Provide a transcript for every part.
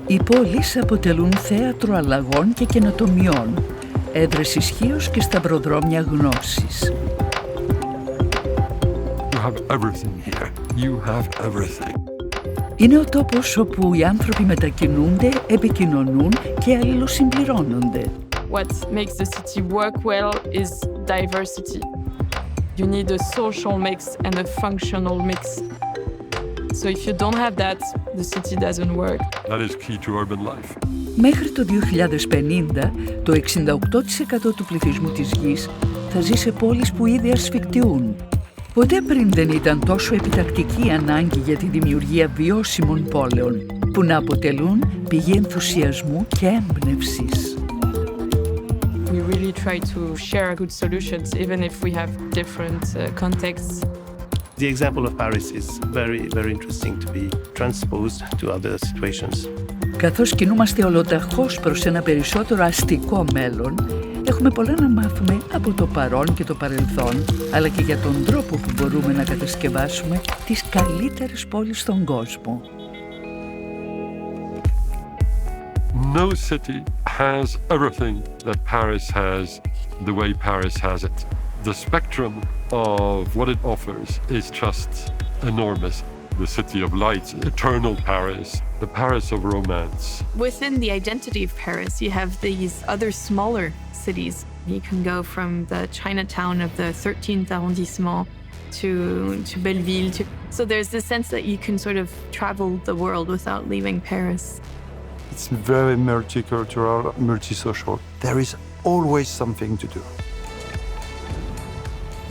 Οι πόλεις αποτελούν θέατρο αλλαγών και καινοτομιών, έδρες ισχύως και σταυροδρόμια γνώσης. You have everything here. You have everything. Είναι ο τόπος όπου οι άνθρωποι μετακινούνται, επικοινωνούν και αλληλοσυμπληρώνονται. What makes the city work well is diversity. You need a social mix and a functional mix. So if you don't have that, the city doesn't work. That is key to urban life. Μέχρι το 2050, το 68% του πληθυσμού της γης θα ζει σε πόλεις που ήδη ασφικτιούν. Ποτέ πριν δεν ήταν τόσο επιτακτική ανάγκη για τη δημιουργία βιώσιμων πόλεων, που να αποτελούν πηγή ενθουσιασμού και έμπνευσης. We really try to share good solutions, even if we have different contexts. The example of Paris is very, very interesting to be transposed to other situations. Καθώς κινούμαστε ολοταχώς προς ένα περισσότερο αστικό μέλλον, έχουμε πολλά να μάθουμε από το παρόν και το παρελθόν, αλλά και για τον τρόπο που μπορούμε να κατασκευάσουμε τις καλύτερες πόλεις στον κόσμο. No city has everything that Paris has the way Paris has it. The spectrum of what it offers is just enormous. The city of lights, eternal Paris, the Paris of romance. Within the identity of Paris, you have these other smaller cities. You can go from the Chinatown of the 13th arrondissement to Belleville. So there's this sense that you can sort of travel the world without leaving Paris. It's very multicultural, multisocial. There is always something to do.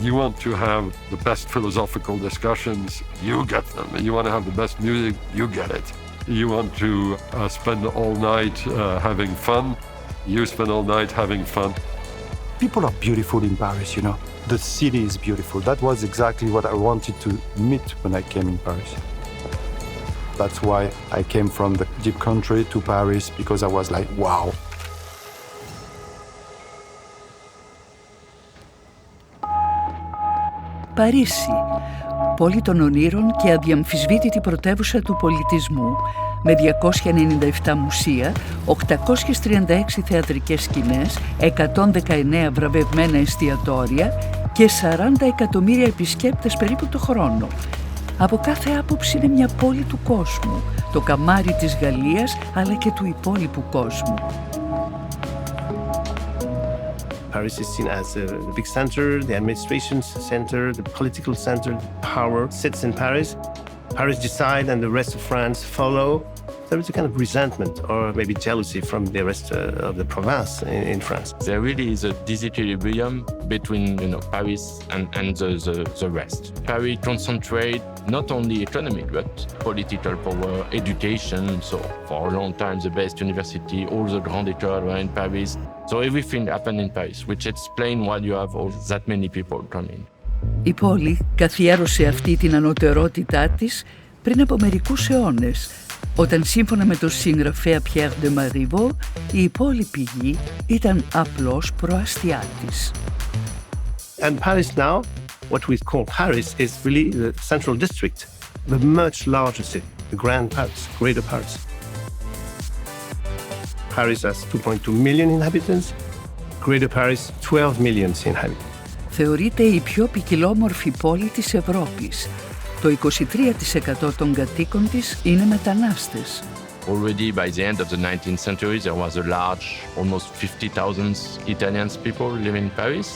You want to have the best philosophical discussions, you get them. You want to have the best music, you get it. You want to spend all night having fun, you spend all night having fun. People are beautiful in Paris, you know. The city is beautiful. That was exactly what I wanted to meet when I came in Paris. That's why I came from the deep country to Paris, because I was like, wow. Παρίσι, πόλη των ονείρων και αδιαμφισβήτητη πρωτεύουσα του πολιτισμού, με 297 μουσεία, 836 θεατρικές σκηνές, 119 βραβευμένα εστιατόρια και 40 εκατομμύρια επισκέπτες περίπου το χρόνο. Από κάθε άποψη είναι μια πόλη του κόσμου, το καμάρι της Γαλλίας αλλά και του υπόλοιπου κόσμου. Paris is seen as a big center, the administration center, the political center, power sits in Paris. Paris decides and the rest of France follow. There is a kind of resentment or maybe jealousy from the rest of the province in France. There really is a disequilibrium between Paris and the rest. Paris concentrates not only economic but political power, education. So for a long time the best university, all the grandes écoles were in Paris. So everything happened in Paris, which explains why you have that many people coming. Η πόλη καθιέρωσε αυτή την ανωτερότητά της πριν από μερικούς αιώνες, όταν σύμφωνα με τον συγγραφέα Pierre de Marivaux, η υπόλοιπη γη ήταν απλώς προάστιά της. And Paris now, what we call Paris, is really the central district, the much larger city, the Grand Paris, Greater Paris. Paris has 2.2 million inhabitants, Greater Paris 12 million inhabitants. Θεωρείται η πιο ποικιλόμορφη πόλη της Ευρώπης. Το 23% των κατοίκων της είναι μετανάστες. Already by the end of the 19th century, there was a large, almost 50,000 Italian people living in Paris.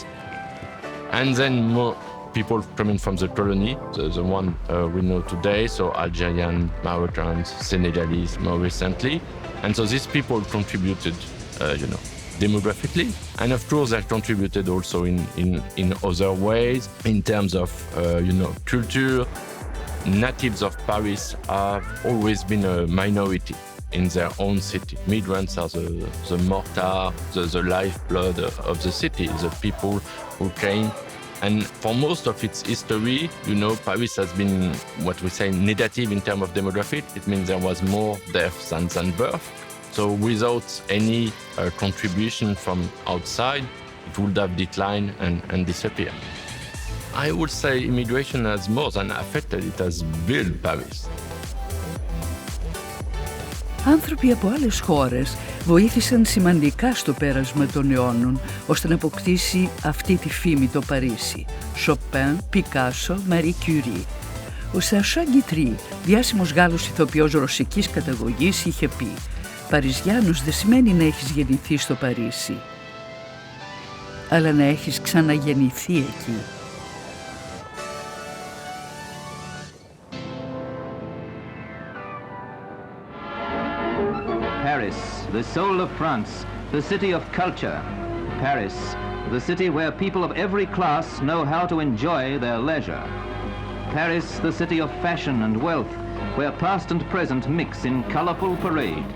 And then more people coming from the colony, the one we know today, so Algerian, Moroccans, Senegalese more recently. And so these people contributed, demographically. And of course, they contributed also in other ways, in terms of, culture. Natives of Paris have always been a minority in their own city. Migrants are the mortar, the lifeblood of the city, the people who came. And for most of its history, Paris has been what we say negative in terms of demography. It means there was more deaths than birth. So without any contribution from outside, it would have declined and disappeared. I would say immigration has more than affected, it has built Paris. Άνθρωποι από άλλες χώρες βοήθησαν σημαντικά στο πέρασμα των αιώνων, ώστε να αποκτήσει αυτή τη φήμη το Παρίσι. Σοπέν, Πικάσο, Μαρί Κιουρί. Ο Σασά Γκιτρί, διάσημος Γάλλος ηθοποιός ρωσικής καταγωγής, είχε πει «Παριζιάνος δεν σημαίνει να έχεις γεννηθεί στο Παρίσι, αλλά να έχεις ξαναγεννηθεί εκεί». Paris, the soul of France, the city of culture. Paris, the city where people of every class know how to enjoy their leisure. Paris, the city of fashion and wealth, where past and present mix in colorful parade.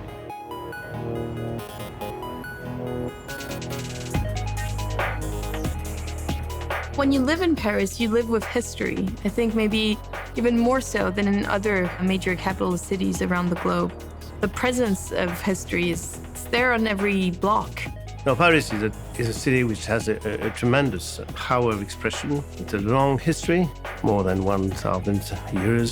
When you live in Paris, you live with history. I think maybe even more so than in other major capital cities around the globe. The presence of history is there on every block. Now, Paris is a city which has a tremendous power of expression. It's a long history, more than 1,000 years.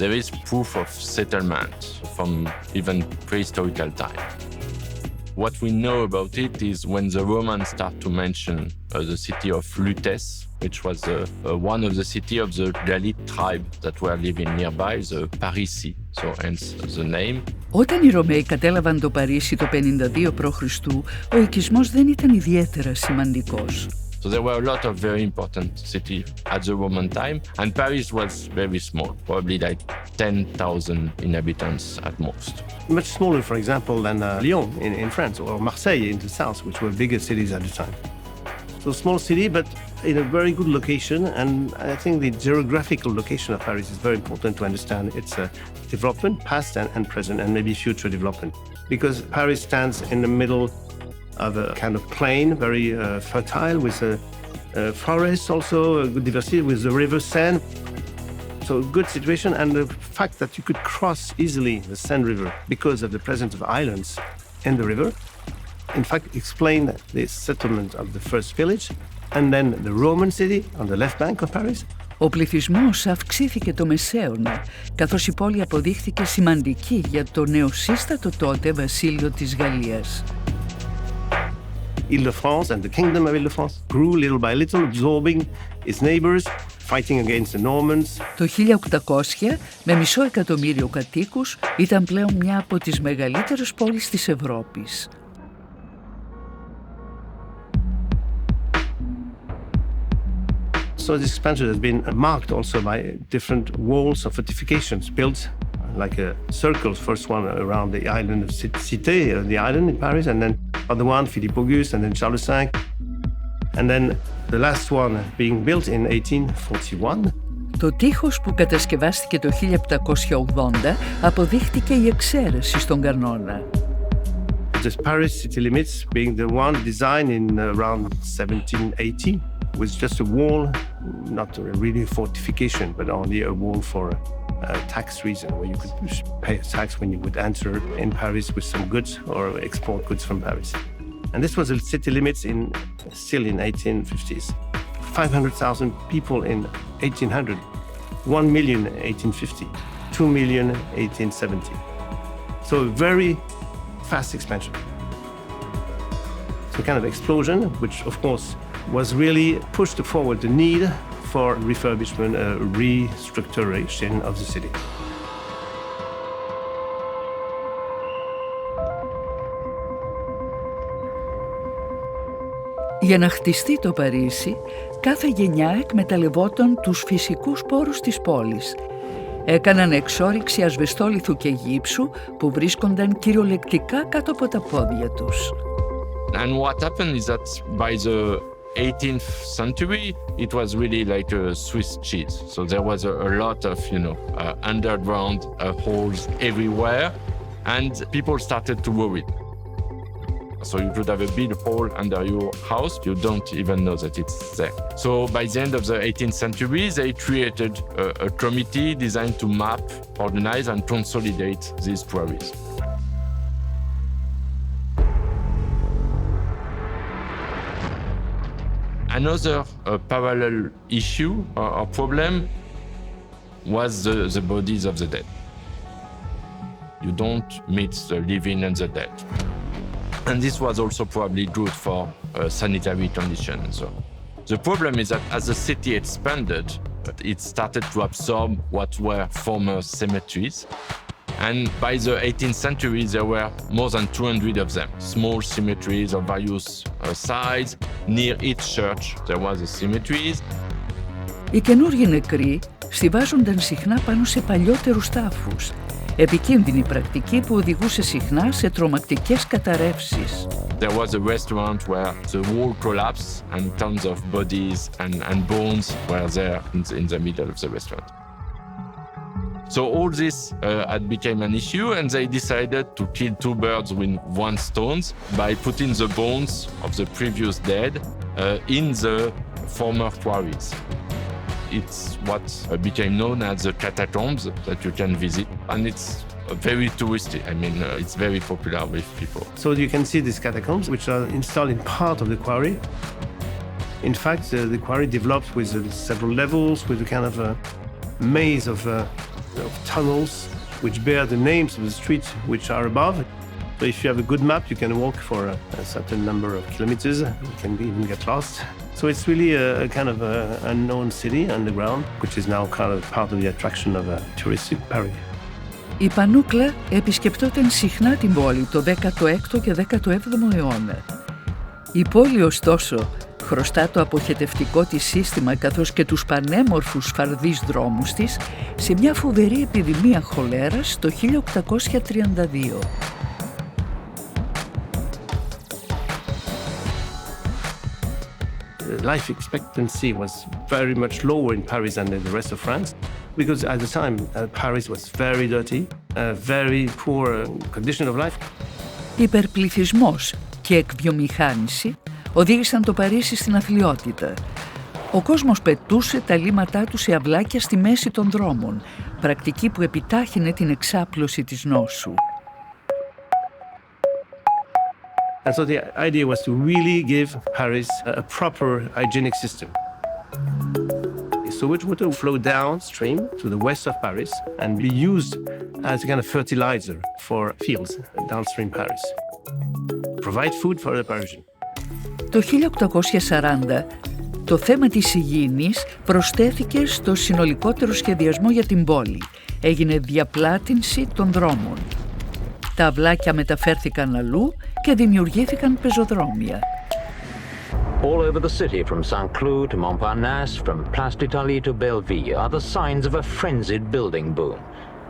There is proof of settlement from even prehistorical time. What we know about it is when the Romans start to mention the city of Lutes, which was one of the city of the Gallite tribe that were living nearby, the Parisi, so hence the name. Όταν οι Ρωμαίοι κατέλαβαν το Παρίσι το 52 π.Χ., ο οικισμός δεν ήταν ιδιαίτερα σημαντικός. So there were a lot of very important cities at the Roman time, and Paris was very small, probably like 10,000 inhabitants at most. Much smaller, for example, than Lyon in France, or Marseille in the south, which were bigger cities at the time. So small city, but in a very good location, and I think the geographical location of Paris is very important to understand its development, past and present, and maybe future development. Because Paris stands in the middle of a kind of plain, very fertile, with a forest, also a good diversity, with the river Seine. So a good situation, and the fact that you could cross easily the Seine River because of the presence of islands in the river, in fact, explain the settlement of the first village, and then the Roman city on the left bank of Paris. Ο πληθυσμός αυξήθηκε το Μεσαίωνα, καθώς η πόλη αποδείχθηκε σημαντική για το νεοσύστατο τότε βασίλειο της Γαλλίας. Ile-de-France and the kingdom of Ile-de-France grew little by little, absorbing its neighbors, fighting against the Normans. Το 1800, με 500.000 κατοίκους, ήταν πλέον μια από τις μεγαλύτερες πόλεις της Ευρώπης. So this expansion has been marked also by different walls of fortifications built like a circle, first one around the island of Cité, the island in Paris, and then other one, Philippe Auguste, and then Charles V. And then the last one being built in 1841. Το τείχος που κατασκευάστηκε το 1780 αποδείχτηκε η εξαίρεση στον κανόνα. The Paris city limits being the one designed in around 1780 with just a wall, not really a fortification, but only a wall for a tax reason, where you could pay a tax when you would enter in Paris with some goods or export goods from Paris. And this was the city limits still in 1850s. 500,000 people in 1800, 1 million in 1850, 2 million in 1870. So a very fast expansion. So kind of explosion, which of course was really pushed forward the need for refurbishment, restructuration of the city. Για να χτιστεί το Παρίσι, κάθε γενιά εκμεταλλευόταν τους φυσικούς πόρους της πόλης. Έκαναν εξόρυξη ασβεστόλιθου και γύψου που βρίσκονταν κυριολεκτικά κάτω από τα πόδια τους. And what happened is that by the 18th century, it was really like a Swiss cheese. So there was a lot of, underground holes everywhere, and people started to worry. So you could have a big hole under your house, you don't even know that it's there. So by the end of the 18th century, they created a committee designed to map, organize, and consolidate these quarries. Another parallel issue or problem was the bodies of the dead. You don't meet the living and the dead. And this was also probably good for sanitary conditions. So the problem is that as the city expanded, it started to absorb what were former cemeteries. And by the 18th century, there were more than 200 of them. Small cemeteries of various size. Near each church, there was a cemetery. Οι καινούργιοι νεκροί στιβάζονταν συχνά πάνω σε παλιότερους τάφους. Επικίνδυνη πρακτική που οδηγούσε συχνά σε τρομακτικές καταρρεύσεις. There was a restaurant where the wall collapsed and tons of bodies and bones were there in the middle of the restaurant. So all this had become an issue, and they decided to kill two birds with one stone by putting the bones of the previous dead in the former quarries. It's what became known as the catacombs that you can visit, and it's very touristy. I mean, it's very popular with people. So you can see these catacombs, which are installed in part of the quarry. In fact, the quarry developed with several levels, with a kind of a maze of tunnels, which bear the names of the streets which are above. So if you have a good map, you can walk for a certain number of kilometers. You can even get lost. So it's really a kind of unknown city underground, which is now kind of part of the attraction of a touristic Paris. Η Πανούκλα επισκεπτόταν συχνά την πόλη το 16ο και 17ο αιώνα. Η πόλη, ωστόσο, χρωστά το αποχετευτικό της σύστημα καθώς και τους πανέμορφους φαρδείς δρόμους της σε μια φοβερή επιδημία χολέρας το 1832. Life expectancy was very much lower in Paris than in the rest of France, because at the time Paris was very dirty, very poor condition of life. Υπερπληθυσμός και εκβιομηχάνηση οδήγησαν το Παρίσι στην αθλιότητα. Ο κόσμος πετούσε τα λίματά του σε αυλάκια στη μέση των δρόμων, πρακτική που επιτάχυνε την εξάπλωση της νόσου. And so the idea was to really give Paris a proper hygienic system. Sewage water would flow downstream to the west of Paris and be used as a kind of fertilizer for fields downstream Paris. Provide food for the Parisian. Το 1840 το θέμα της υγιεινής προσθέθηκε στο συνολικότερο σχεδιασμό για την πόλη. Έγινε διαπλάτηνση των δρόμων. Τα αυλάκια μεταφέρθηκαν αλλού και δημιουργήθηκαν πεζοδρόμια. All over the city, from Saint-Cloud to Montparnasse, from Place d'Italie to Belleville, are the signs of a frenzied building boom.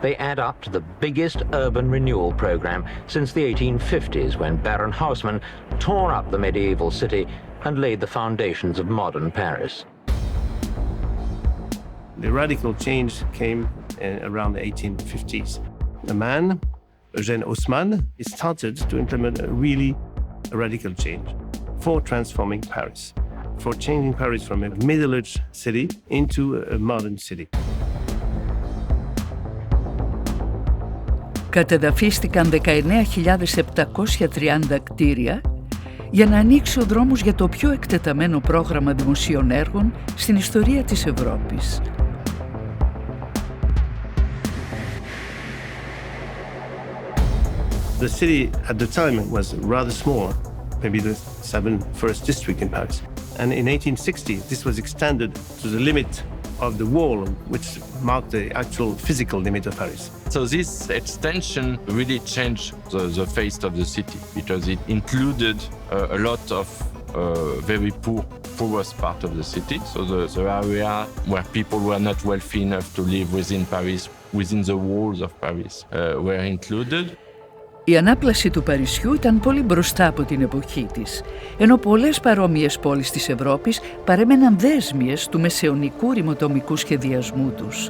They add up to the biggest urban renewal program since the 1850s, when Baron Haussmann tore up the medieval city and laid the foundations of modern Paris. The radical change came around the 1850s. The man, Fon Όσμαν, started to implement a really radical change for transforming Paris, for changing Paris from a middle-aged city into a modern city. Κατεδαφίστηκαν 19.730 κτίρια για να ανοίξει ο δρόμος για το πιο εκτεταμένο πρόγραμμα δημοσίων έργων στην ιστορία της Ευρώπης. The city at the time was rather small, maybe the 1st district in Paris. And in 1860, this was extended to the limit of the wall, which marked the actual physical limit of Paris. So this extension really changed the face of the city, because it included a lot of very poorest part of the city. So the area where people were not wealthy enough to live within Paris, within the walls of Paris, were included. Η ανάπλαση του Παρισιού ήταν πολύ μπροστά από την εποχή της, ενώ πολλές παρόμοιες πόλεις της Ευρώπης παρέμεναν δέσμιες του μεσαιωνικού ρημοτομικού σχεδιασμού τους.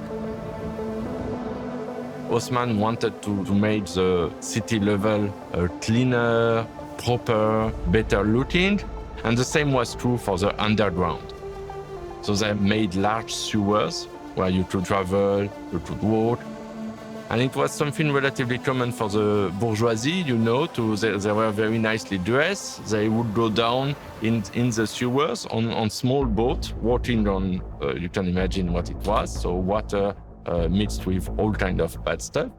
Όσμαν wanted to make the city level cleaner, proper, better looking, and the same was true for the underground. So they made large sewers where you could travel, you could walk. And it was something relatively common for the bourgeoisie, you know, they were very nicely dressed. They would go down in the sewers on small boats, walking on, you can imagine what it was, so water mixed with all kind of bad stuff.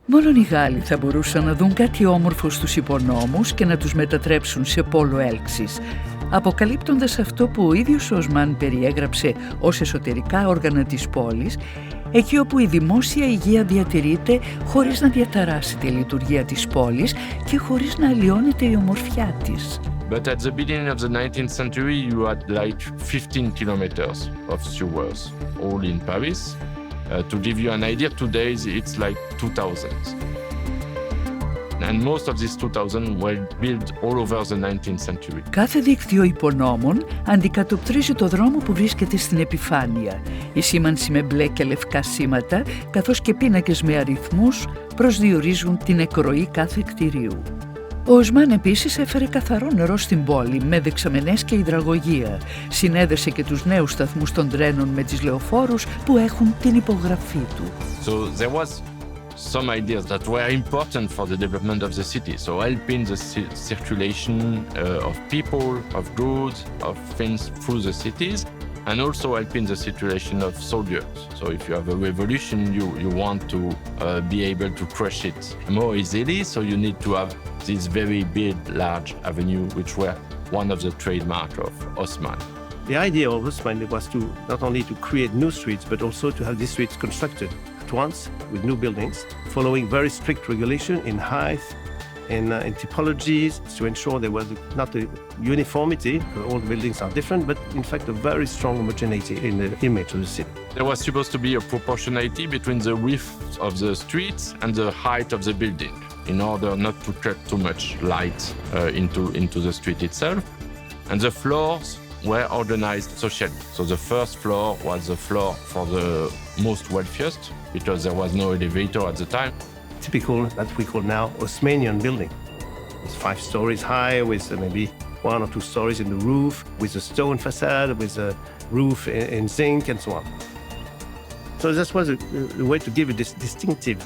Μόνον οι Γάλλοι θα μπορούσαν να δουν κάτι όμορφο στους υπονόμους και να τους μετατρέψουν σε πόλο έλξης, αποκαλύπτοντας αυτό που ο ίδιος ο Όσμαν περιέγραψε ως εσωτερικά όργανα της πόλης, εκεί όπου η δημόσια υγεία διατηρείται χωρίς να διαταράσει τη λειτουργία της πόλης και χωρίς να αλλοιώνεται η ομορφιά της. But at the beginning of the 19th century, you had like 15 kilometers of sewers, all in Paris. To give you an idea, today it's like 2,000. And most of these 2,000 were built all over the 19th century. Κάθε δίκτυο υπονόμων αντικατοπτρίζει το δρόμο που βρίσκεται στην επιφάνεια. Η σήμανση με μπλε και λευκά σήματα, καθώς και πίνακες με αριθμούς, προσδιορίζουν την εκροή κάθε κτηρίου. Ο Όσμαν επίσης έφερε καθαρό νερό στην πόλη με δεξαμενές και υδραγωγεία. Συνέδεσε και τους νέους σταθμούς των τρένων με τις λεωφόρους που έχουν την υπογραφή του. So there was some ideas that were important for the development of the city. So helping the circulation of people, of goods, of things through the cities, and also helping the circulation of soldiers. So if you have a revolution, you want to be able to crush it more easily, so you need to have this very big, large avenue, which were one of the trademark of Osman. The idea of Όσμαν was to not only to create new streets, but also to have these streets constructed at once with new buildings, following very strict regulation in height, in typologies, to ensure there was not a uniformity. All the buildings are different, but in fact a very strong homogeneity in the image of the city. There was supposed to be a proportionality between the width of the streets and the height of the building, in order not to cut too much light into the street itself. And the floors were organized socially. So the first floor was the floor for the most wealthiest, because there was no elevator at the time. Typical, that we call now Osmanian building. It's 5 stories high with maybe 1 or 2 stories in the roof, with a stone facade, with a roof in zinc and so on. So that was the way to give it this distinctive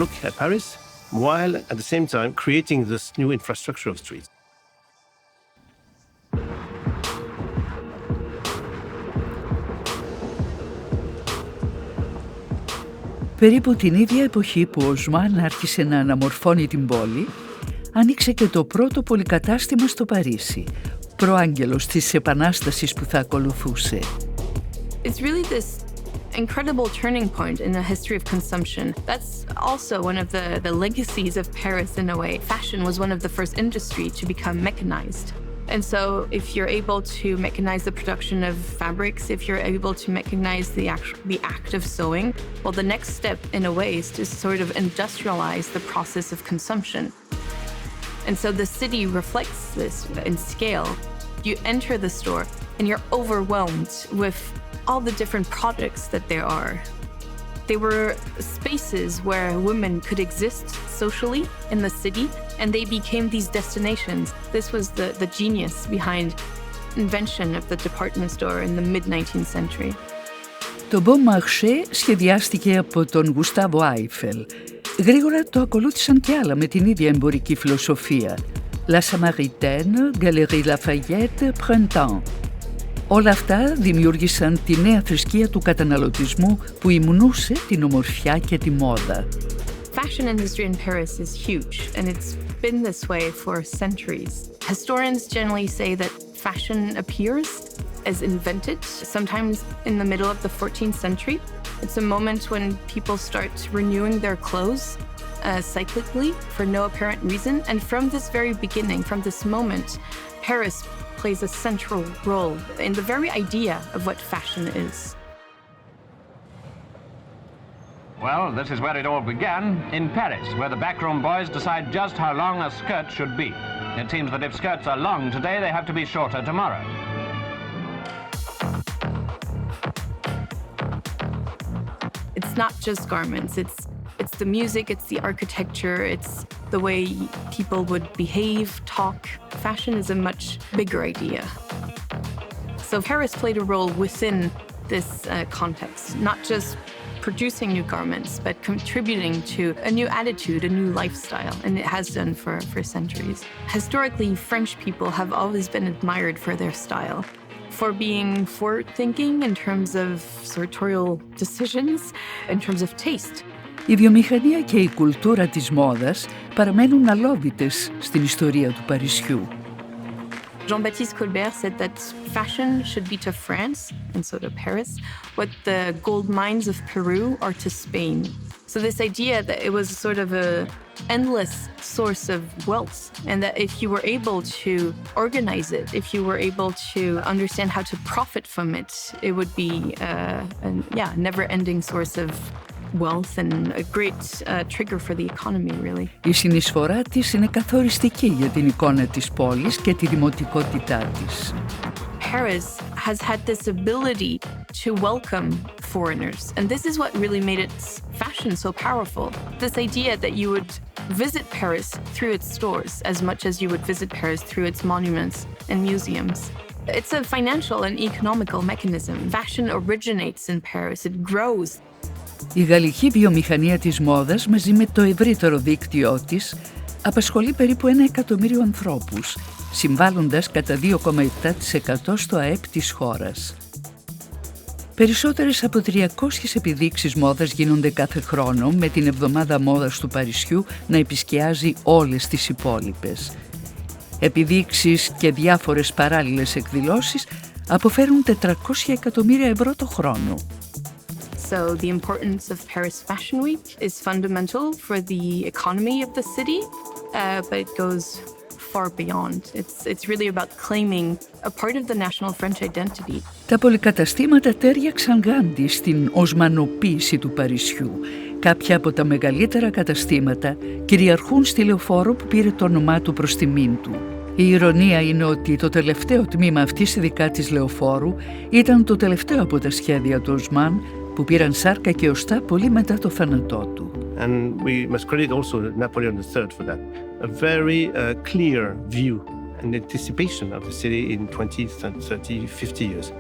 look at Paris, while at the same time creating this new infrastructure of streets. Περίπου την ίδια εποχή που ο Όσμαν άρχισε να αναμορφώνει την πόλη, άνοιξε και το πρώτο πολυκατάστημα στο Παρίσι, προάγγελος της επανάστασης που θα ακολουθούσε. It's really this incredible turning point in the history of consumption. That's also one of the legacies of Paris in a way. Fashion was one of the first industry to become mechanized. And so if you're able to mechanize the production of fabrics, if you're able to mechanize the act of sewing, well, the next step in a way is to sort of industrialize the process of consumption. And so the city reflects this in scale. You enter the store and you're overwhelmed with all the different products that there are. They were spaces where women could exist socially in the city, and they became these destinations. This was the genius behind invention of the department store in the mid-19th century. Το Bon Marché σχεδιάστηκε από τον Γκουστάβο Άιφελ. Γρήγορα το ακολούθησαν και άλλα με την ίδια εμπορική φιλοσοφία. La Samaritaine, Galerie Lafayette, Printemps. Όλα αυτά δημιούργησαν τη νέα θρησκεία του καταναλωτισμού που υμνούσε την ομορφιά και τη μόδα. Fashion industry in Paris is huge, and it's been this way for centuries. Historians generally say that fashion appears as invented, sometimes in the middle of the 14th century. It's a moment when people start renewing their clothes cyclically for no apparent reason. And from this very beginning, from this moment, Paris plays a central role in the very idea of what fashion is. Well, this is where it all began, in Paris, where the backroom boys decide just how long a skirt should be. It seems that if skirts are long today, they have to be shorter tomorrow. It's not just garments, it's the music, it's the architecture, it's the way people would behave, talk. Fashion is a much bigger idea. So Paris played a role within this context, not just producing new garments, but contributing to a new attitude, a new lifestyle, and it has done for centuries. Historically, French people have always been admired for their style, for being forward-thinking in terms of sartorial decisions, in terms of taste. Η βιομηχανία και η κουλτούρα της μόδας παραμένουν αλόβητες στην ιστορία του Παρισιού. Jean-Baptiste Colbert said that fashion should be to France, and so to Paris, what the gold mines of Peru are to Spain. So this idea that it was sort of an endless source of wealth, and that if you were able to organize it, if you were able to understand how to profit from it, it would be a never-ending source of wealth and a great trigger for the economy, really. Η συνεισφορά της είναι καθοριστική για την εικόνα της πόλης και τη δημοτικότητά της. Paris has had this ability to welcome foreigners, and this is what really made its fashion so powerful. This idea that you would visit Paris through its stores as much as you would visit Paris through its monuments and museums. It's a financial and economical mechanism. Fashion originates in Paris, it grows. Η γαλλική βιομηχανία της μόδας, μαζί με το ευρύτερο δίκτυό της, απασχολεί περίπου 1 εκατομμύριο ανθρώπους, συμβάλλοντας κατά 2,7% στο ΑΕΠ της χώρας. Περισσότερες από 300 επιδείξεις μόδας γίνονται κάθε χρόνο, με την εβδομάδα μόδας του Παρισιού να επισκιάζει όλες τις υπόλοιπες. Επιδείξεις και διάφορες παράλληλες εκδηλώσεις αποφέρουν 400 εκατομμύρια ευρώ το χρόνο. So the importance of Paris Fashion Week is fundamental for the economy of the city, but it goes far beyond. It's really about claiming a part of the national French identity. Τα πολυκαταστήματα τέριαξαν γάντι στην οσμανοποίηση του Παρισιού. Κάποια από τα μεγαλύτερα καταστήματα κυριαρχούν στη λεωφόρο που πήρε το όνομά του προς τιμήν του. Η ηρωνία είναι ότι το τελευταίο τμήμα αυτής ειδικά της λεωφόρου ήταν το τελευταίο από τα σχέδια του Όσμαν, που πήραν σάρκα και οστά πολύ μετά το θάνατό του. And we must credit also Napoleon III for that. A very clear view and anticipation of the city in 20, 30, 50 years.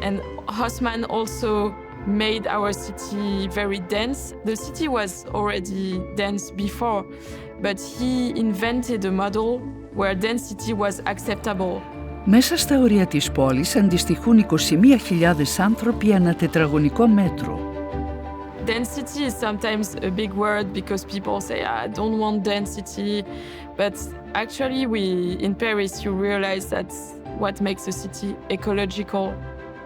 And Όσμαν also made our city very dense. The city was already dense before, but he invented a model where density was acceptable. Μέσα στα όρια της πόλης αντιστοιχούν 21.000 άνθρωποι ανά τετραγωνικό μέτρο. Density is sometimes a big word because people say, I don't want density. But actually, in Paris, you realize that's what makes a city ecological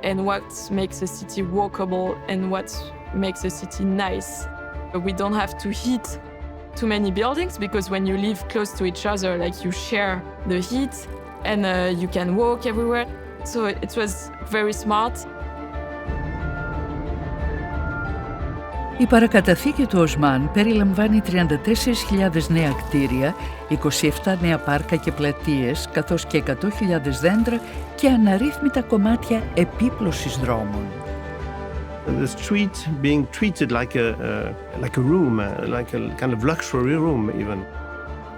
and what makes a city walkable and what makes a city nice. We don't have to heat too many buildings because when you live close to each other, like you share the heat and you can walk everywhere. So it was very smart. Η παρακαταθήκη του Όσμαν περιλαμβάνει 34.000 νέα κτίρια, 27 νέα πάρκα και πλατείες, καθώς και 100.000 δέντρα και αναρρύθμιτα κομμάτια επίπλωσης δρόμων. The street being treated like a room, like a kind of luxury room even.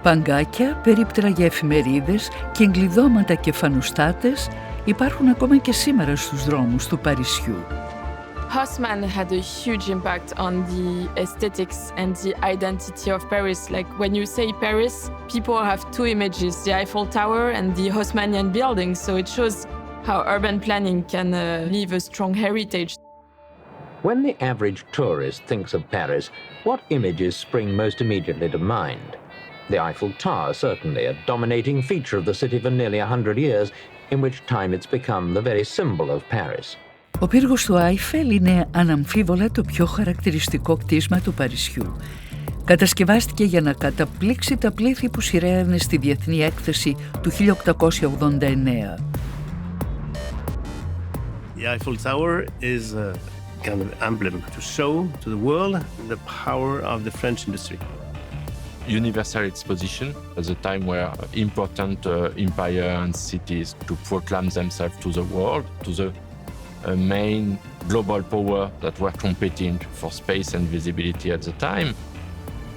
Παγκάκια, περίπτερα για εφημερίδες και εγκλειδώματα και φανουστάτες υπάρχουν ακόμα και σήμερα στους δρόμους του Παρισιού. Όσμαν had a huge impact on the aesthetics and the identity of Paris. Like when you say Paris, people have two images, the Eiffel Tower and the Haussmannian buildings. So it shows how urban planning can leave a strong heritage. When the average tourist thinks of Paris, what images spring most immediately to mind? The Eiffel Tower, certainly, a dominating feature of the city for nearly 100 years, in which time it's become the very symbol of Paris. Ο πύργος του Άιφελ είναι αναμφίβολα το πιο χαρακτηριστικό κτίσμα του Παρισιού. Κατασκευάστηκε για να καταπλήξει τα πλήθη που σειραίωνε στη Διεθνή Έκθεση του 1889. The Eiffel Tower is a kind of emblem to show to the world the power of the French industry. Universal exposition at the time where important empires and cities to proclaim themselves to the world, to the main global power that were competing for space and visibility at the time.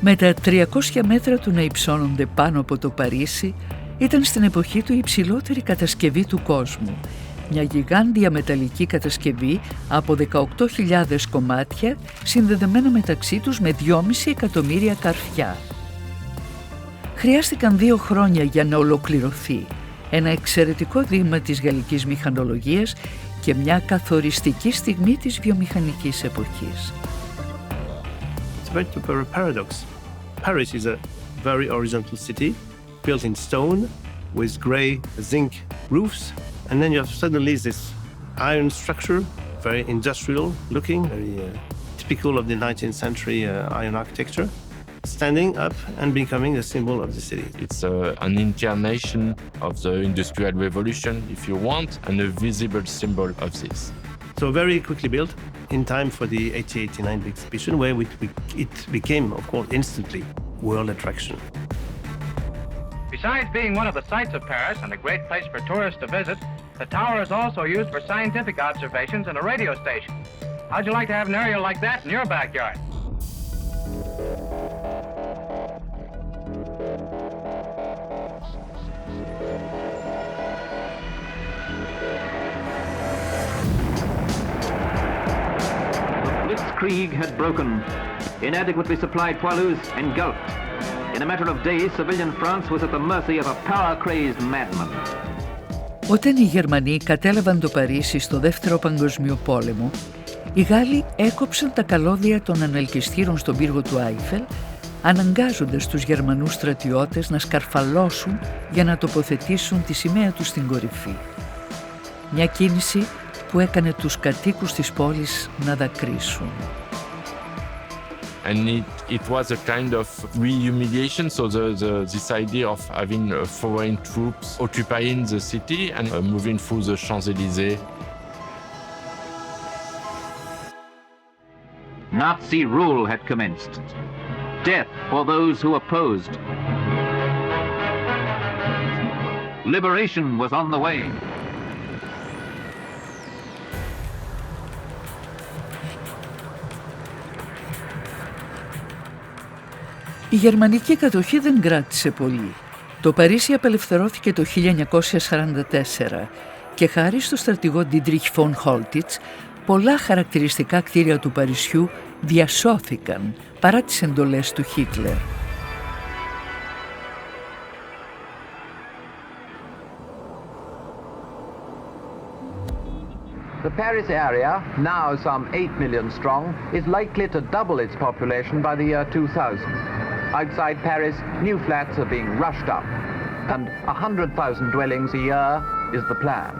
Με τα 300 μέτρα του να υψώνονται πάνω από το Παρίσι, ήταν στην εποχή του η υψηλότερη κατασκευή του κόσμου. Μια γιγάντια μεταλλική κατασκευή από 18.000 κομμάτια, συνδεδεμένα μεταξύ τους με 2,5 εκατομμύρια καρφιά. Χρειάστηκαν 2 χρόνια για να ολοκληρωθεί, ένα εξαιρετικό δείγμα της γαλλικής μηχανολογίας και μια καθοριστική στιγμή της βιομηχανικής εποχής. bit of a paradox. Paris is a very horizontal city, built in stone, with grey zinc roofs, and then you have suddenly this iron structure, very industrial looking, very typical of the 19th century iron architecture, standing up and becoming a symbol of the city. It's an incarnation of the Industrial Revolution, if you want, and a visible symbol of this. So very quickly built, in time for the 1889 big exhibition, where it became, of course, instantly world attraction. Besides being one of the sights of Paris and a great place for tourists to visit, the tower is also used for scientific observations and a radio station. How'd you like to have an area like that in your backyard? Blitzkrieg had broken. Inadequately supplied poilus engulfed. In a matter of days, civilian France was at the mercy of a power-crazed madman. Όταν οι Γερμανοί κατέλαβαν το Παρίσι στο Δεύτερο Παγκοσμίο Πόλεμο, οι Γάλλοι έκοψαν τα καλώδια των ανελκυστήρων στον πύργο του Άιφελ, αναγκάζοντας τους Γερμανούς στρατιώτες να σκαρφαλώσουν για να τοποθετήσουν τη σημαία τους στην κορυφή. Μια κίνηση που έκανε τους κατοίκους της πόλης να δακρύσουν. And it was a kind of re-humiliation, so this idea of having foreign troops occupying the city and moving through the Champs-Élysées. Nazi rule had commenced. Death for those who opposed. Liberation was on the way. Η γερμανική κατοχή δεν κράτησε πολύ. Το Παρίσι απελευθερώθηκε το 1944 και χάρη στο στρατηγό Φον Όσμαν, πολλά χαρακτηριστικά κτίρια του Παρισιού διασώθηκαν παρά τις εντολές του Χίτλερ. The Paris area, now some 8 million strong, is likely to double its population by the year 2000. Outside Paris, new flats are being rushed up, and 100,000 dwellings a year is the plan.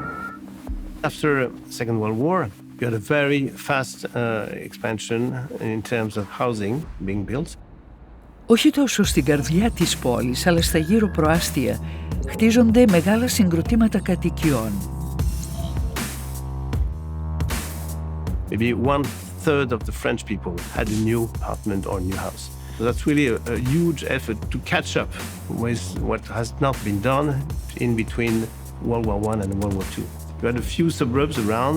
After the Second World War, you had a very fast expansion in terms of housing being built. Όχι τόσο στην καρδιά της πόλης, αλλά στα γύρω προάστια χτίζονται μεγάλα συγκροτήματα κατοικιών. Maybe 1/3 of the French people had a new apartment or new house. So that's really a huge effort to catch up with what has not been done in between World War I and World War II. You had a few suburbs around,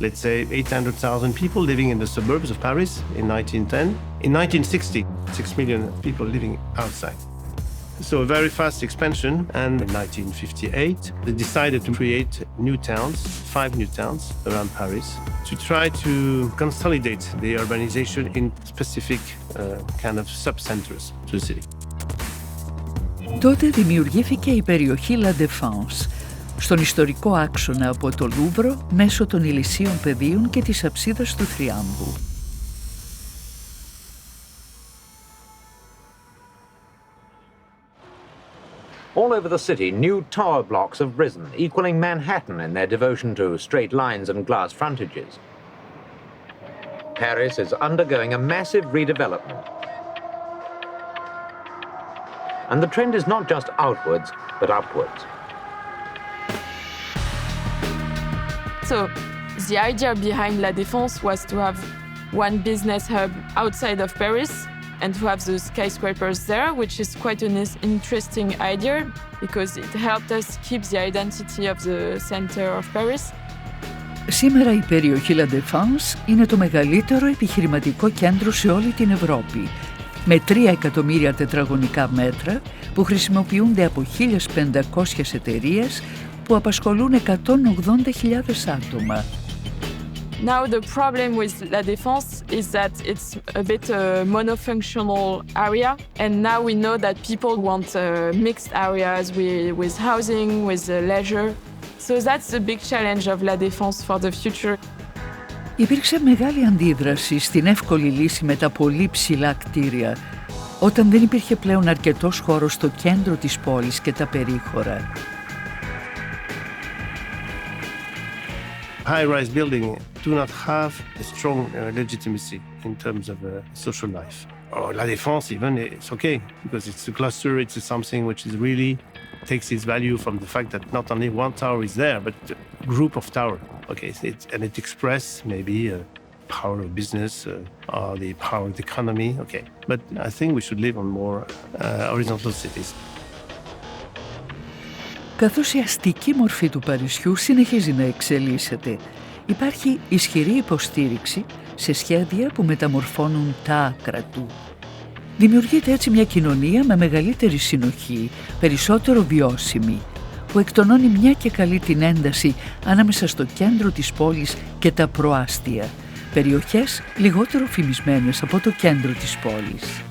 let's say 800,000 people living in the suburbs of Paris in 1910. In 1960, 6 million people living outside. So a very fast expansion, and in 1958 they decided to create new towns, 5 new towns around Paris, to try to consolidate the urbanization in specific kind of sub-centers to the city. Τότε δημιουργήθηκε η περιοχή La Défense, στον ιστορικό άξονα από το Λούβρο μέσω των Ηλυσίων πεδίων και της αψίδας του Θριάμβου. All over the city, new tower blocks have risen, equaling Manhattan in their devotion to straight lines and glass frontages. Paris is undergoing a massive redevelopment. And the trend is not just outwards, but upwards. So the idea behind La Défense was to have one business hub outside of Paris and to have the skyscrapers there, which is quite an interesting idea because it helped us keep the identity of the center of Paris. Σήμερα η περιοχή La Défense είναι το μεγαλύτερο επιχειρηματικό κέντρο σε όλη την Ευρώπη, με 3 εκατομμύρια τετραγωνικά μέτρα που χρησιμοποιούνται από 1.500 εταιρείες που απασχολούν 180.000 άτομα. Now the problem with La Défense is that it's a bit a monofunctional area, and now we know that people want mixed areas with housing, with leisure. So that's the big challenge of La Défense for the future. Υπήρξε μεγάλη αντίδραση στην εύκολη λύση με τα πολύ ψηλά κτίρια, όταν δεν υπήρχε πλέον αρκετός χώρος στο κέντρο της πόλης και τα περίχωρα. High-rise buildings do not have a strong legitimacy in terms of social life. Or La Défense even, it's okay, because it's a cluster, it's something which is really takes its value from the fact that not only one tower is there, but a group of towers. Okay, and it expresses maybe power of business or the power of the economy. Okay, but I think we should live on more horizontal cities. Καθώς η αστική μορφή του Παρισιού συνεχίζει να εξελίσσεται, υπάρχει ισχυρή υποστήριξη σε σχέδια που μεταμορφώνουν τα άκρα του. Δημιουργείται έτσι μια κοινωνία με μεγαλύτερη συνοχή, περισσότερο βιώσιμη, που εκτονώνει μια και καλή την ένταση ανάμεσα στο κέντρο της πόλης και τα προάστια, περιοχές λιγότερο φημισμένες από το κέντρο της πόλης.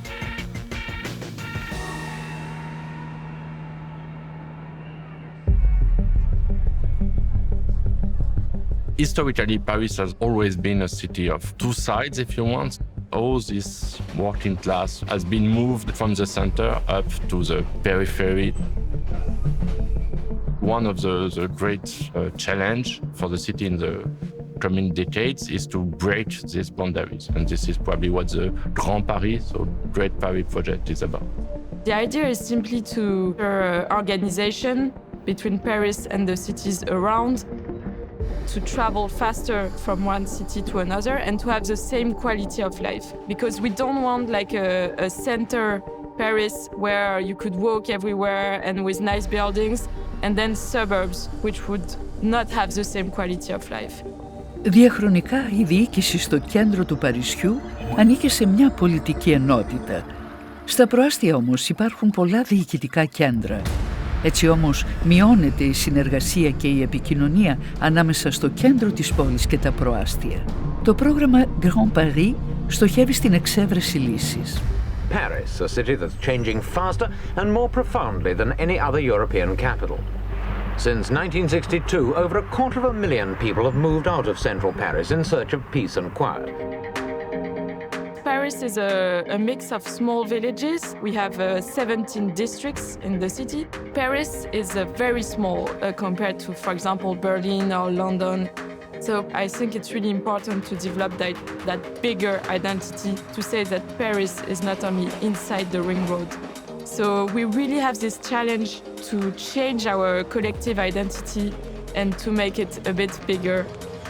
Historically, Paris has always been a city of two sides, if you want. All this working class has been moved from the center up to the periphery. One of the great challenge for the city in the coming decades is to break these boundaries. And this is probably what the Grand Paris, so Great Paris project is about. The idea is simply to organization between Paris and the cities around, to travel faster from one city to another and to have the same quality of life. Because we don't want like a center Paris where you could walk everywhere and with nice buildings, and then suburbs which would not have the same quality of life. Διαχρονικά η διοίκηση στο κέντρο του Παρισιού ανήκε σε μια πολιτική ενότητα. Στα προάστια όμως υπάρχουν πολλά διοικητικά κέντρα. Έτσι όμως μειώνεται η συνεργασία και η επικοινωνία ανάμεσα στο κέντρο της πόλης και τα προάστια. Το πρόγραμμα Grand Paris στοχεύει στην εξέβρεση λύσης. Paris, a city that's changing faster and more profoundly than any other European capital. Since 1962, over 250,000 people have moved out of central Paris in search of peace and quiet. Paris is a mix of small villages. We have 17 districts in the city. Paris is very small compared to, for example, Berlin or London. So I think it's really important to develop that bigger identity, to say that Paris is not only inside the ring road. So we really have this challenge to change our collective identity and to make it a bit bigger,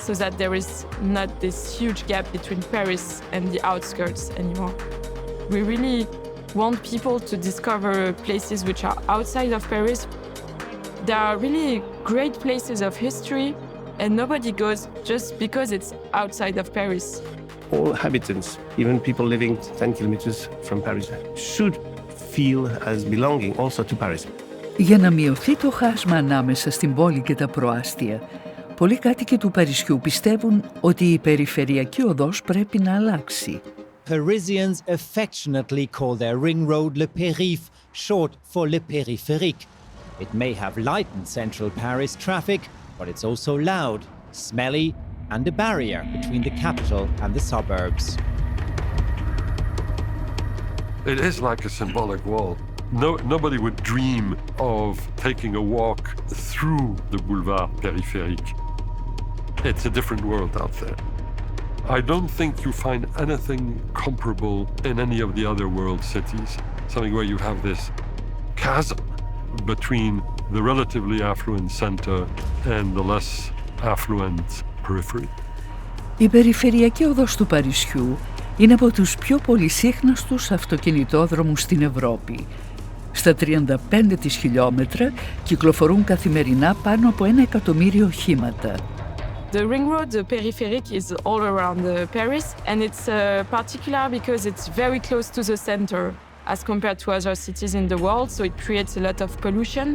so that there is not this huge gap between Paris and the outskirts anymore. We really want people to discover places which are outside of Paris. There are really great places of history, and nobody goes just because it's outside of Paris. All inhabitants, even people living 10 kilometers from Paris, should feel as belonging also to Paris. Για να μειωθεί το χάσμα ανάμεσα στην πόλη και τα προάστια, πολλοί κάτοικοι του Παρισιού πιστεύουν ότι η περιφερειακή οδός πρέπει να αλλάξει. Parisians affectionately call their ring road Le Périph', short for Le Périphérique. It may have lightened central Paris traffic, but it's also loud, smelly, and a barrier between the capital and the suburbs. It is like a symbolic wall. Nobody would dream of taking a walk through the boulevard périphérique. It's a different world out there. I don't think you find anything comparable in any of the other world cities. Something where you have this chasm between the relatively affluent center and the less affluent periphery. Η περιφερειακή οδός του Παρισιού είναι από τους πιο πολυσύχναστους αυτοκινητόδρομους στην Ευρώπη. Στα 35 της χιλιόμετρα κυκλοφορούν καθημερινά πάνω από 1 εκατομμύριο οχήματα. The ring road, the peripheric, is all around Paris, and it's particular because it's very close to the center as compared to other cities in the world, so it creates a lot of pollution,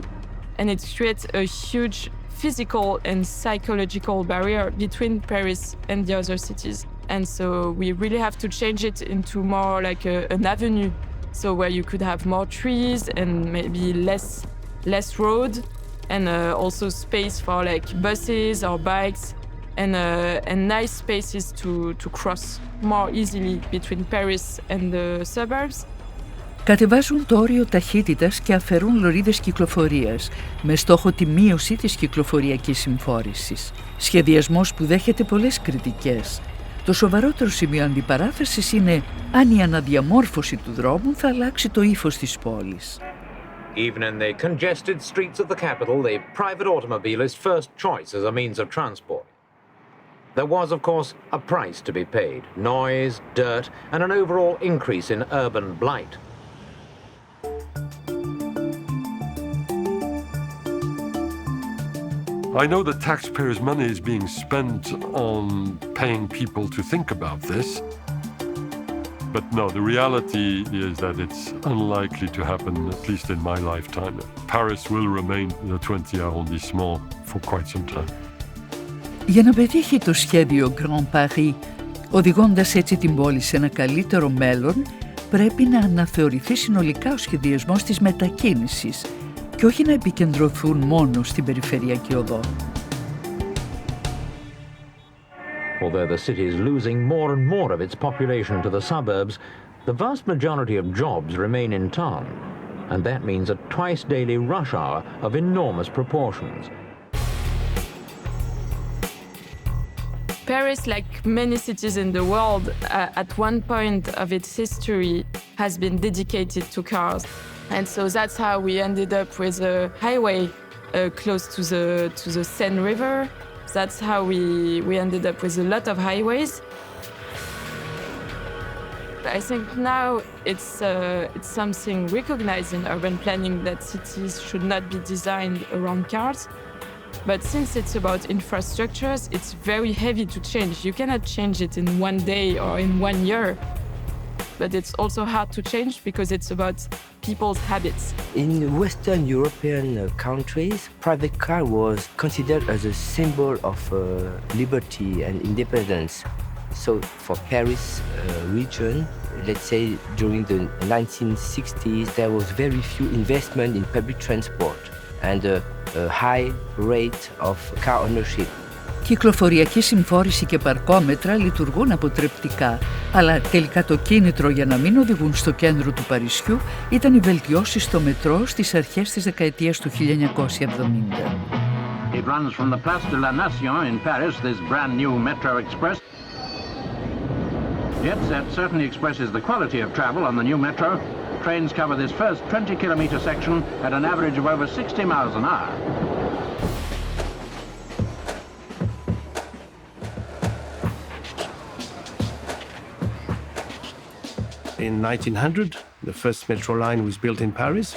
and it creates a huge physical and psychological barrier between Paris and the other cities. And so we really have to change it into more like an avenue, so where you could have more trees and maybe less road, and also space for like buses or bikes. and nice spaces to cross more easily between Paris and the suburbs. Κατεβάζουν το όριο ταχύτητας και αφαιρούν λωρίδες κυκλοφορίας, με στόχο τη μείωση της κυκλοφοριακής συμφόρησης. Σχεδιασμός που δέχεται πολλές κριτικές. Το σοβαρότερο σημείο αντιπαράθεσης είναι αν η αναδιαμόρφωση του δρόμου θα αλλάξει το ύφος της πόλης. Even in the congested streets of the capital, the private automobile is first choice as a means of transport. There was, of course, a price to be paid: noise, dirt, and an overall increase in urban blight. I know that taxpayers' money is being spent on paying people to think about this. But no, the reality is that it's unlikely to happen, at least in my lifetime. Paris will remain the 20th arrondissement for quite some time. Για να πετύχει το σχέδιο Grand Paris, οδηγώντας έτσι την πόλη σε ένα καλύτερο μέλλον, πρέπει να αναθεωρηθεί συνολικά ο σχεδιασμός της μετακίνησης και όχι να επικεντρωθούν μόνο στην περιφερειακή οδό. Although the city is losing more and more of its population to the suburbs, the vast majority of jobs remain in town, and that means a twice-daily rush hour of enormous proportions. Paris, like many cities in the world, at one point of its history has been dedicated to cars. And so that's how we ended up with a highway close to the Seine River. That's how we ended up with a lot of highways. I think now it's something recognized in urban planning that cities should not be designed around cars. But since it's about infrastructures, it's very heavy to change. You cannot change it in one day or in 1 year. But it's also hard to change because it's about people's habits. In Western European countries, private car was considered as a symbol of liberty and independence. So for Paris region, let's say during the 1960s, there was very few investment in public transport and a high rate of car ownership. Κυκλοφοριακή συμφόρηση και παρκόμετρα λειτουργούν αποτρεπτικά, αλλά τελικά το κίνητρο για να μην οδηγούν στο κέντρο του Παρισιού ήταν οι βελτιώσεις στο μετρό στις αρχές της δεκαετίας του 1970. It runs from the Place de la Nation in Paris, this brand new metro express. Jet set certainly expresses the quality of travel on the new metro. Trains cover this first 20-kilometer section at an average of over 60 miles an hour. In 1900, the first metro line was built in Paris,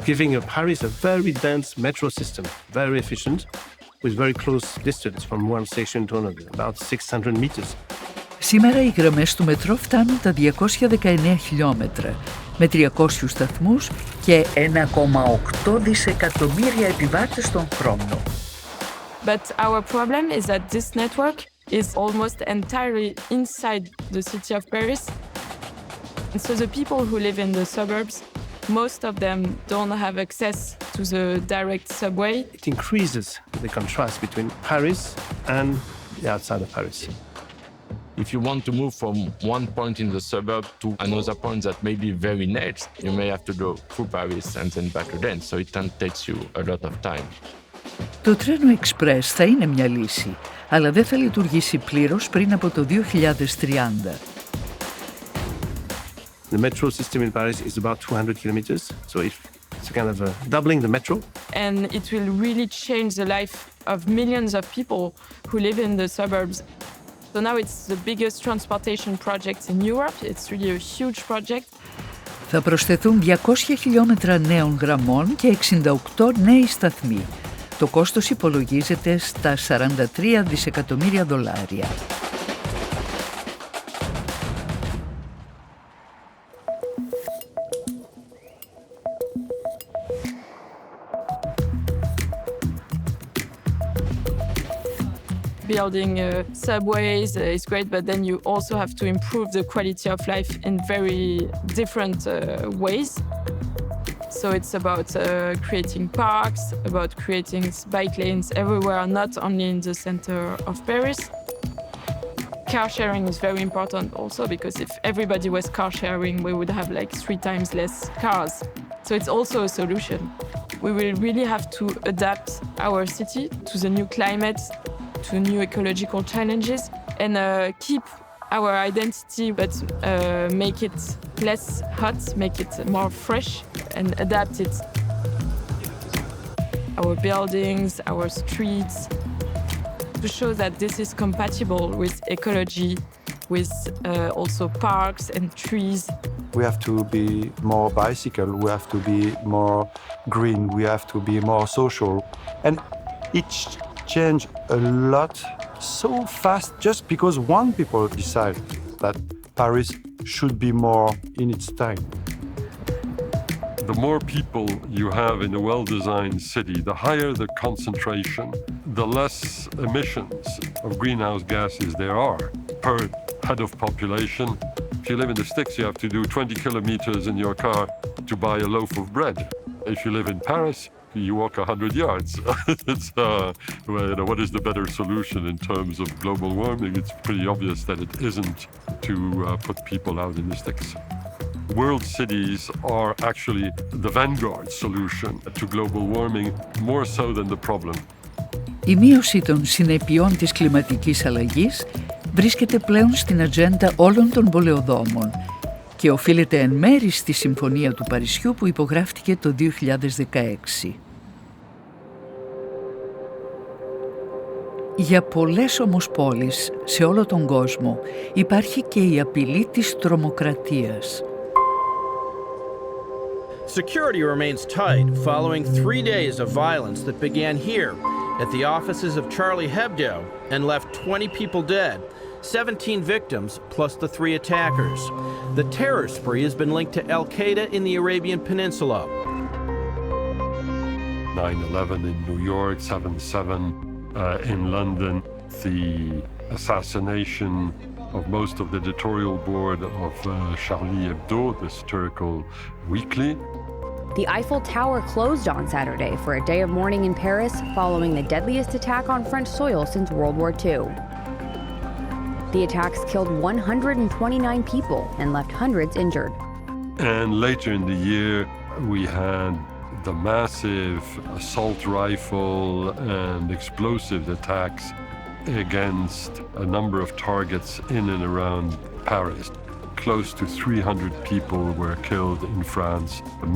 giving Paris a very dense metro system, very efficient, with very close distance from one station to another, about 600 meters. Σήμερα οι γραμμές του μετρό φτάνουν τα 219 χιλιόμετρα, με 300 σταθμούς και 1,8 δισεκατομμύρια επιβάτες τον χρόνο. But our problem is that this network is almost entirely inside the city of Paris. And so the people who live in the suburbs, most of them don't have access to the direct subway. It increases the contrast between Paris and the outside of Paris. If you want to move from one point in the suburb to another point that may be very next, you may have to go through Paris and then back again, so it takes you a lot of time. Το τρένο εξπρές θα είναι μια λύση, αλλά δεν θα λειτουργήσει πλήρως πριν από το 2030. The metro system in Paris is about 200 kilometers, so it's kind of doubling the metro. And it will really change the life of millions of people who live in the suburbs. So now it's the biggest transportation project in Europe. It's really a huge project. Θα προσθεθούν 200 χιλιόμετρα νέων γραμμών και 68 νέοι σταθμοί. Το κόστος υπολογίζεται στα $43 δισεκατομμύρια. Building subways is great, but then you also have to improve the quality of life in very different ways. So it's about creating parks, about creating bike lanes everywhere, not only in the center of Paris. Car sharing is very important also, because if everybody was car sharing, we would have like 3 times less cars. So it's also a solution. We will really have to adapt our city to the new climate, to new ecological challenges, and keep our identity, but make it less hot, make it more fresh, and adapt it. Our buildings, our streets, to show that this is compatible with ecology, with also parks and trees. We have to be more bicycle, we have to be more green, we have to be more social. And it changed a lot so fast just because one people decide that Paris should be more in its time. The more people you have in a well-designed city, the higher the concentration, the less emissions of greenhouse gases there are per head of population. If you live in the sticks, you have to do 20 kilometers in your car to buy a loaf of bread. If you live in Paris, you walk 100 yards. It's, what is the better solution in terms of global warming? It's pretty obvious that it isn't to put people out in the sticks. World cities are actually the vanguard solution to global warming, more so than the problem. Η μείωση των συνεπειών της κλιματικής αλλαγής βρίσκεται πλέον στην ατζέντα όλων των πολεοδόμων και οφείλεται εν μέρει στη Συμφωνία του Παρισιού που υπογράφτηκε το 2016. Για πολλές όμως πόλεις σε όλο τον κόσμο υπάρχει και η απειλή της τρομοκρατίας. Security remains tight following 3 days of violence that began here at the offices of Charlie Hebdo and left 20 people dead, 17 victims plus the 3 attackers. The terror spree has been linked to Al-Qaeda in the Arabian Peninsula. 9/11 in New York, 7/7 in London, the assassination of most of the editorial board of Charlie Hebdo, the satirical weekly. The Eiffel Tower closed on Saturday for a day of mourning in Paris following the deadliest attack on French soil since World War II. The attacks killed 129 people and left hundreds injured. And later in the year, we had the massive assault rifle and explosive attacks against a number of targets in and around Paris. Close to 300 people were killed in France,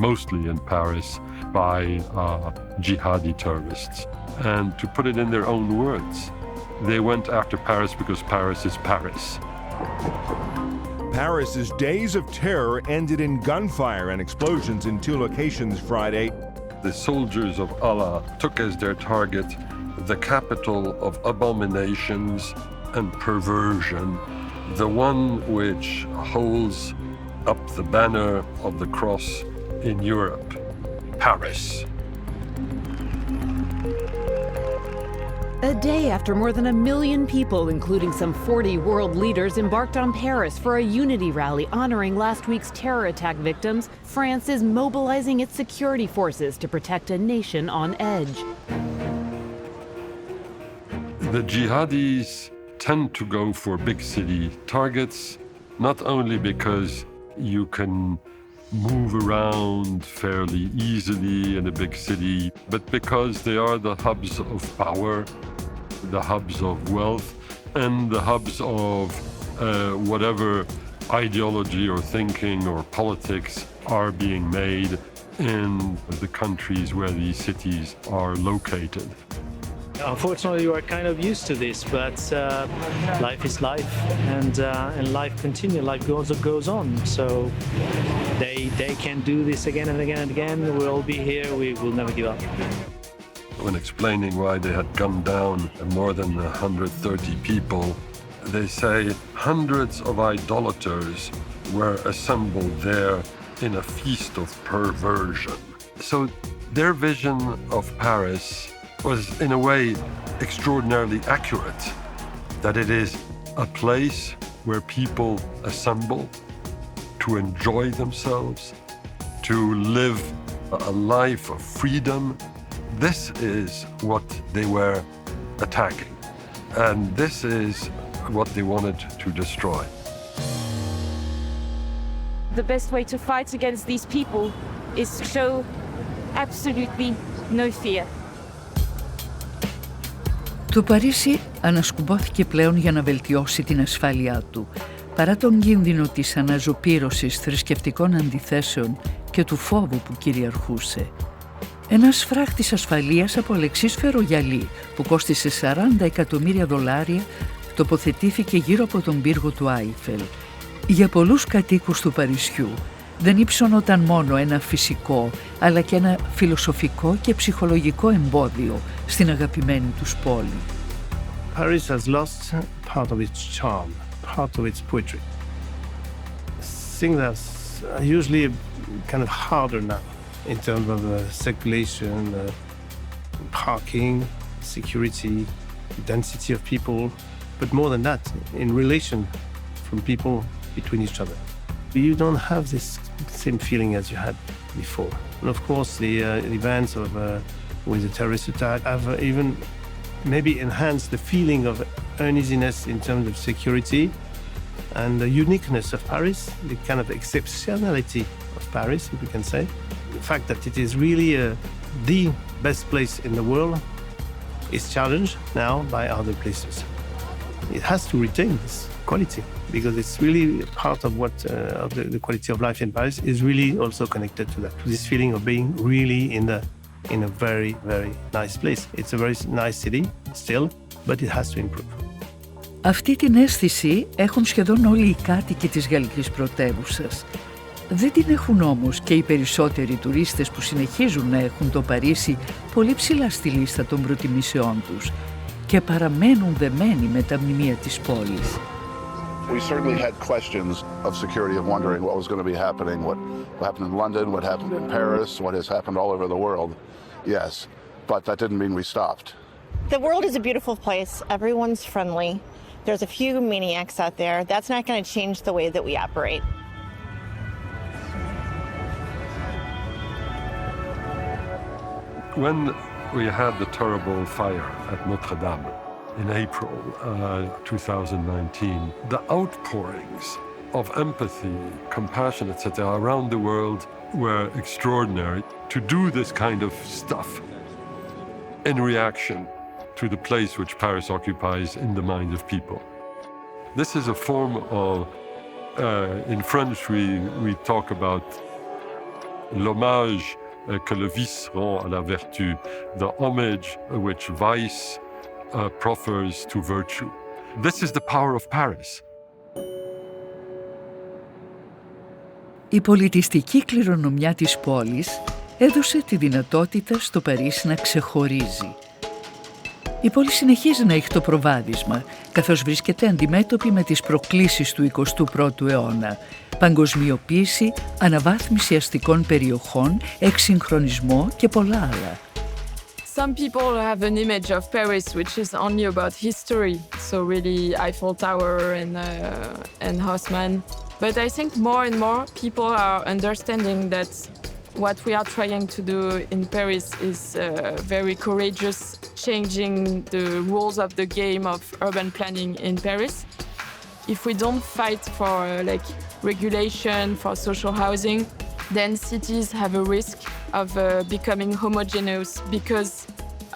mostly in Paris, by jihadi terrorists. And to put it in their own words, they went after Paris because Paris is Paris. Paris's days of terror ended in gunfire and explosions in 2 locations Friday. The soldiers of Allah took as their target the capital of abominations and perversion, the one which holds up the banner of the cross in Europe, Paris. A day after more than 1 million people, including some 40 world leaders, embarked on Paris for a unity rally honoring last week's terror attack victims, France is mobilizing its security forces to protect a nation on edge. The jihadis tend to go for big city targets, not only because you can move around fairly easily in a big city, but because they are the hubs of power, the hubs of wealth, and the hubs of whatever ideology or thinking or politics are being made in the countries where these cities are located. Unfortunately, you are kind of used to this, but life is life, and life continues. Life goes on. So they can do this again and again and again. We'll all be here. We will never give up. When explaining why they had gunned down more than 130 people, they say hundreds of idolaters were assembled there in a feast of perversion. So their vision of Paris was in a way extraordinarily accurate, that it is a place where people assemble to enjoy themselves, to live a life of freedom. This is what they were attacking. And this is what they wanted to destroy. The best way to fight against these people is to show absolutely no fear. Το Παρίσι ανασκουμπώθηκε πλέον για να βελτιώσει την ασφάλειά του, παρά τον κίνδυνο της αναζωπήρωσης θρησκευτικών αντιθέσεων και του φόβου που κυριαρχούσε. Ένας φράχτης ασφαλείας από αλεξίσφαιρο γυαλί που κόστισε $40 εκατομμύρια τοποθετήθηκε γύρω από τον πύργο του Άιφελ. Για πολλούς κατοίκους του Παρισιού δεν ύψωνονταν μόνο ένα φυσικό, αλλά και ένα φιλοσοφικό και ψυχολογικό εμπόδιο στην αγαπημένη τους πόλη. Paris has lost part of its charm, part of its poetry. Things are usually kind of harder now in terms of circulation, parking, security, density of people, but more than that, in relation from people between each other. You don't have this same feeling as you had before. And of course, the events of with the terrorist attack have even maybe enhanced the feeling of uneasiness in terms of security and the uniqueness of Paris, the kind of exceptionality of Paris, if we can say. The fact that it is really the best place in the world is challenged now by other places. It has to retain this quality because it's really part of what of the quality of life in Paris is really also connected to that, to this feeling of being really in a very, very nice place. It's a very nice city still, but it has to improve. Αυτή την αίσθηση έχουν σχεδόν όλοι οι κάτοικοι της γαλλικής πρωτεύουσας. Δεν την έχουν όμως και οι περισσότεροι τουρίστες που συνεχίζουν να έχουν το Παρίσι πολύ ψηλά στη λίστα των προτιμήσεών τους και παραμένουν δεμένοι με τα μνημεία της πόλης. We certainly had questions of security, of wondering what was going to be happening, what happened in London, what happened in Paris, what has happened all over the world. Yes, but that didn't mean we stopped. The world is a beautiful place. Everyone's friendly. There's a few maniacs out there. That's not going to change the way that we operate. When we had the terrible fire at Notre Dame in April 2019, the outpourings of empathy, compassion, etc. around the world were extraordinary. To do this kind of stuff in reaction to the place which Paris occupies in the minds of people. This is a form of, in French we talk about l'hommage que le vice rend à la vertu, the homage which vice proffers to virtue. This is the power of Paris. Η πολιτιστική κληρονομιά της πόλης έδωσε τη δυνατότητα στο Παρίσι να ξεχωρίζει. Η πόλη συνεχίζει να έχει το προβάδισμα, καθώς βρίσκεται αντιμέτωπη με τις προκλήσεις του 21ου αιώνα. Παγκοσμιοποίηση, αναβάθμιση αστικών περιοχών, εξυγχρονισμό και πολλά άλλα. Some people have an image of Paris which is only about history, so really Eiffel Tower and Haussmann. But I think more and more people are understanding that what we are trying to do in Paris is very courageous, changing the rules of the game of urban planning in Paris. If we don't fight for regulation, for social housing, then cities have a risk of becoming homogeneous because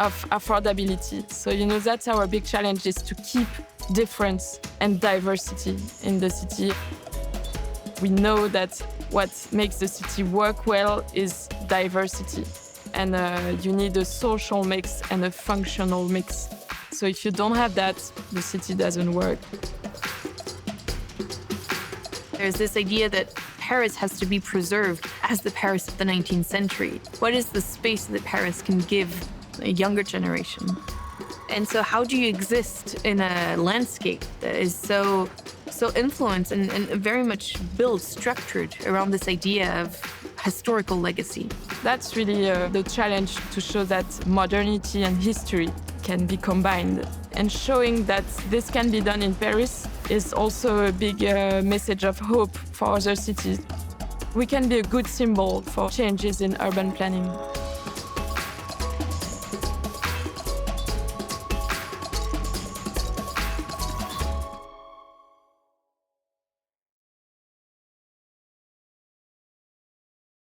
of affordability. So, that's our big challenge, is to keep difference and diversity in the city. We know that what makes the city work well is diversity. And you need a social mix and a functional mix. So if you don't have that, the city doesn't work. There's this idea that Paris has to be preserved as the Paris of the 19th century. What is the space that Paris can give a younger generation? And so how do you exist in a landscape that is so influenced and very much built, structured around this idea of historical legacy? That's really the challenge, to show that modernity and history can be combined. And showing that this can be done in Paris is also a big message of hope for other cities. we can be a good symbol for changes in urban planning.